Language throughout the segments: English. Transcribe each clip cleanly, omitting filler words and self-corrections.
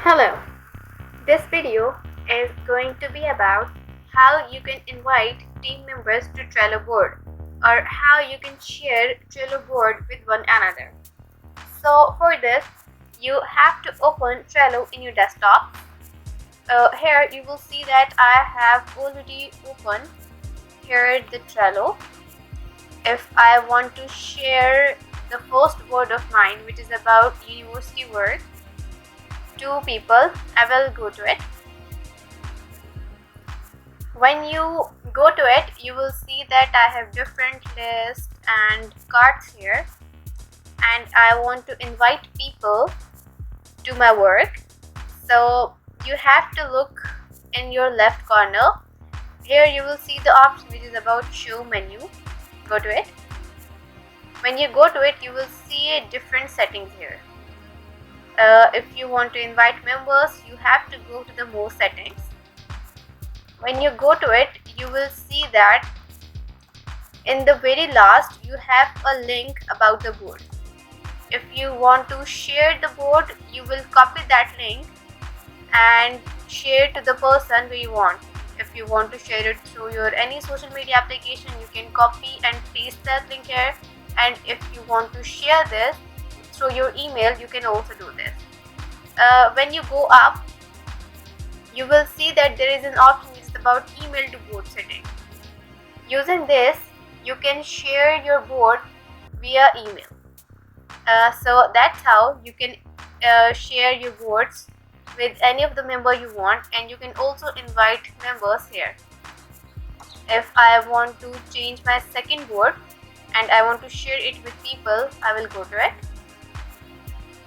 Hello, this video is going to be about how you can invite team members to Trello board or how you can share Trello board with one another. So for this, you have to open Trello in your desktop. Here you will see that I have already opened here the Trello. If I want to share the first board of mine, which is about university work, two people, I will go to it. When you go to it, you will see that I have different lists and cards here, and I want to invite people to my work. So you have to look in your left corner. Here you will see the option which is about show menu. Go to it. When you go to it, you will see different settings here. If you want to invite members, you have to go to the more settings. When you go to it, you will see that in the very last you have a link about the board. If you want to share the board, you will copy that link and share to the person who you want. If you want to share it through your any social media application, you can copy and paste that link here. And if you want to share this through your email, you can also do this. When you go up, you will see that there is an option which is about email to board setting. Using this, you can share your board via email. So that's how you can share your boards with any of the member you want, and you can also invite members here. If I want to change my second board and I want to share it with people, I will go to it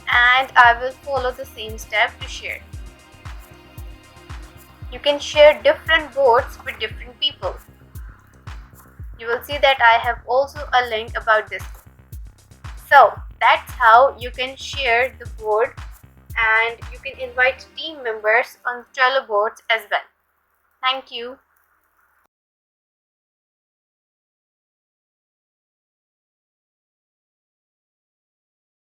and I will follow the same step to share. You can share different boards with different people. You will see that I have also a link about this. So that's how you can share the board, and you can invite team members on Trello boards as well. Thank you.